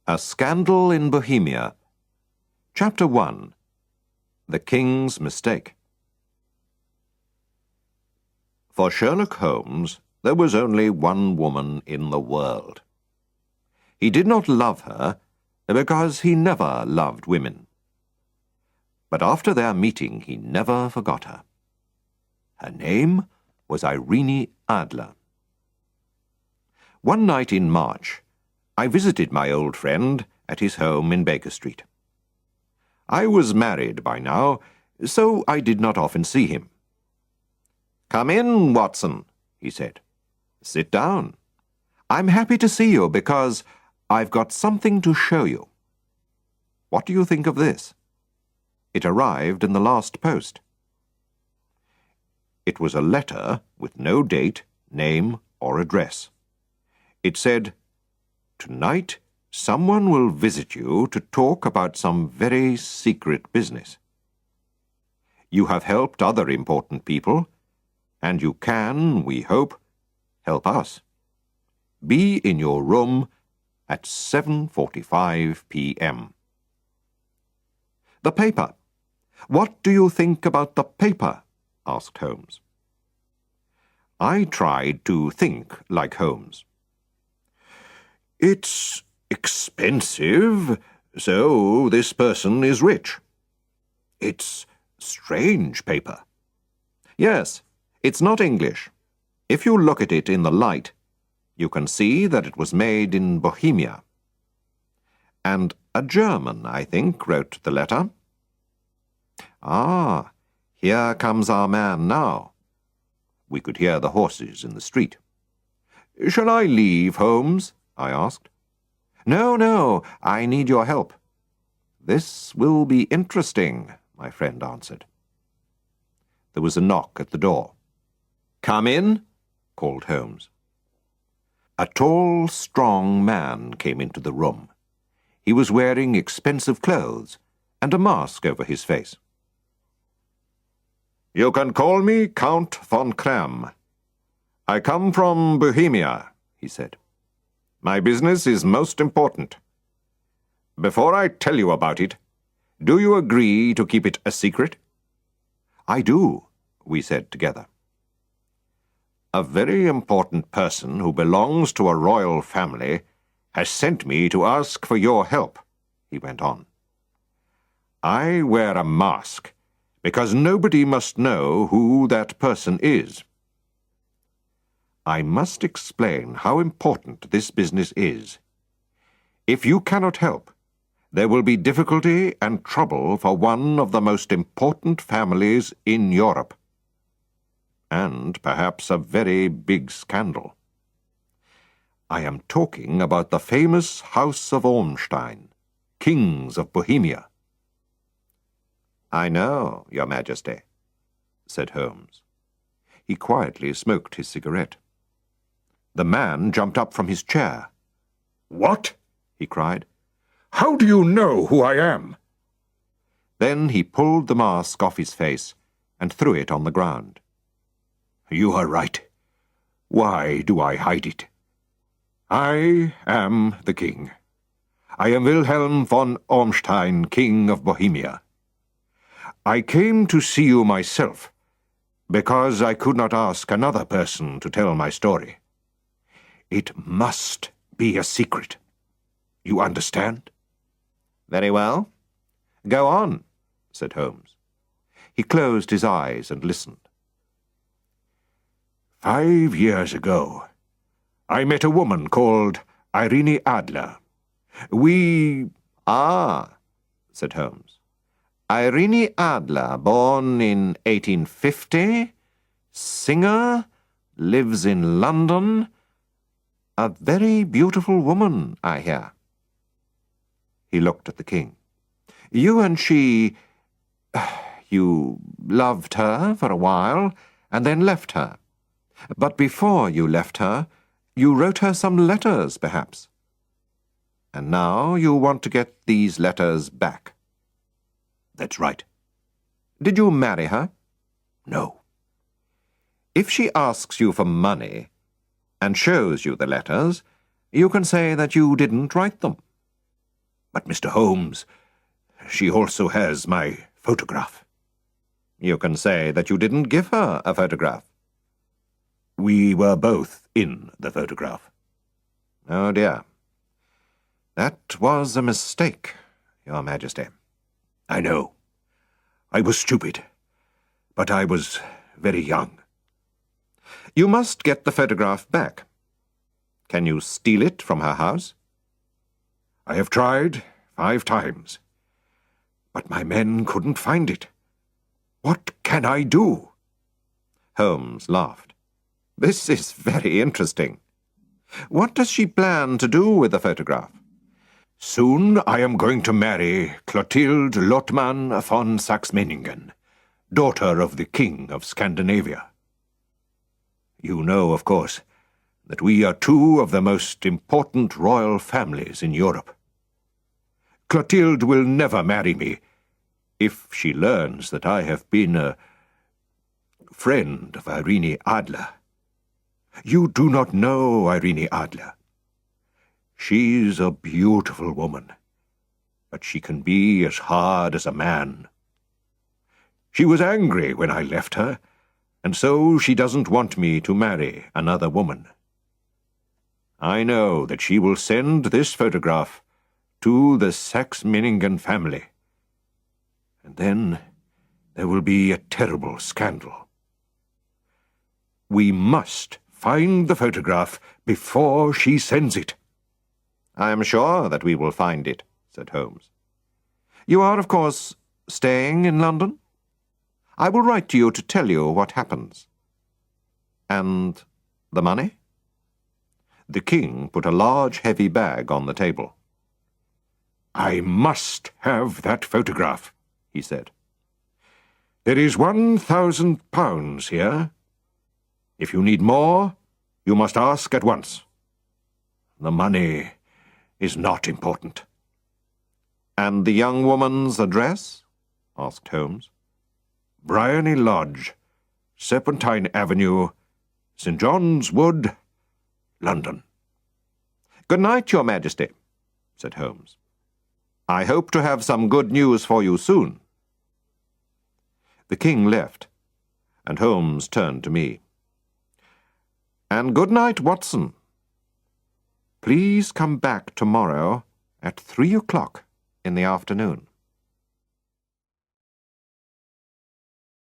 A Scandal in Bohemia. Chapter 1. The King's Mistake. For Sherlock Holmes, there was only one woman in the world. He did not love her because he never loved women. But after their meeting, he never forgot her. Her name was Irene Adler. One night in March, I visited my old friend at his home in Baker Street. I was married by now, so I did not often see him. "Come in, Watson," he said. "Sit down. I'm happy to see you because I've got something to show you. What do you think of this?" It arrived in the last post. It was a letter with no date, name, or address. It said, "Tonight, someone will visit you to talk about some very secret business. You have helped other important people, and you can, we hope, help us. Be in your room at 7:45 p.m. "The paper. What do you think about the paper?" asked Holmes. I tried to think like Holmes. "It's expensive, so this person is rich. It's strange paper. Yes, it's not English. If you look at it in the light, you can see that it was made in Bohemia. And a German, I think, wrote the letter. Ah, here comes our man now." We could hear the horses in the street. "Shall I leave, Holmes?" I asked. No, I need your help." "This will be interesting," my friend answered. There was a knock at the door. "Come in," called Holmes. A tall, strong man came into the room. He was wearing expensive clothes and a mask over his face. "You can call me Count von Kram. I come from Bohemia," he said. "My business is most important. Before I tell you about it, do you agree to keep it a secret?" "I do," we said together. "A very important person who belongs to a royal family has sent me to ask for your help," he went on. "I wear a mask because nobody must know who that person is. I must explain how important this business is. If you cannot help, there will be difficulty and trouble for one of the most important families in Europe. And perhaps a very big scandal. I am talking about the famous House of Ormstein, kings of Bohemia." "I know, Your Majesty," said Holmes. He quietly smoked his cigarette. The man jumped up from his chair. "What?" he cried. "How do you know who I am?" Then he pulled the mask off his face and threw it on the ground. "You are right. Why do I hide it? I am the king. I am Wilhelm von Ormstein, King of Bohemia. I came to see you myself because I could not ask another person to tell my story. It must be a secret. You understand?" "Very well. Go on," said Holmes. He closed his eyes and listened. 5 years ago, I met a woman called Irene Adler. "Ah," said Holmes. "Irene Adler, born in 1850, singer, lives in London. A very beautiful woman, I hear." He looked at the king. "You and she, you loved her for a while and then left her. But before you left her, you wrote her some letters, perhaps. And now you want to get these letters back." "That's right." "Did you marry her?" "No." "If she asks you for money and shows you the letters, you can say that you didn't write them." But, Mr. Holmes, she also has my photograph. You can say that you didn't give her a photograph. We were both in the photograph. Oh, dear. That was a mistake, Your Majesty. I know. I was stupid, but I was very young. You must get the photograph back. Can you steal it from her house? I have tried 5 times, but my men couldn't find it. What can I do? Holmes laughed. This is very interesting. What does she plan to do with the photograph? Soon I am going to marry Clotilde Lottmann von Saxe-Meiningen, daughter of the King of Scandinavia. You know, of course, that we are 2 of the most important royal families in Europe. Clotilde will never marry me if she learns that I have been a friend of Irene Adler. You do not know Irene Adler. She's a beautiful woman, but she can be as hard as a man. She was angry when I left her, and so she doesn't want me to marry another woman. I know that she will send this photograph to the Saxe-Meiningen family, and then there will be a terrible scandal. We must find the photograph before she sends it. I am sure that we will find it, said Holmes. You are, of course, staying in London? I will write to you to tell you what happens. And the money? The king put a large, heavy bag on the table. I must have that photograph, he said. There is £1,000 here. If you need more, you must ask at once. The money is not important. And the young woman's address? Asked Holmes. Bryony Lodge, Serpentine Avenue, St. John's Wood, London. Good night, Your Majesty, said Holmes. I hope to have some good news for you soon. The king left, and Holmes turned to me. And good night, Watson. Please come back tomorrow at 3 o'clock in the afternoon.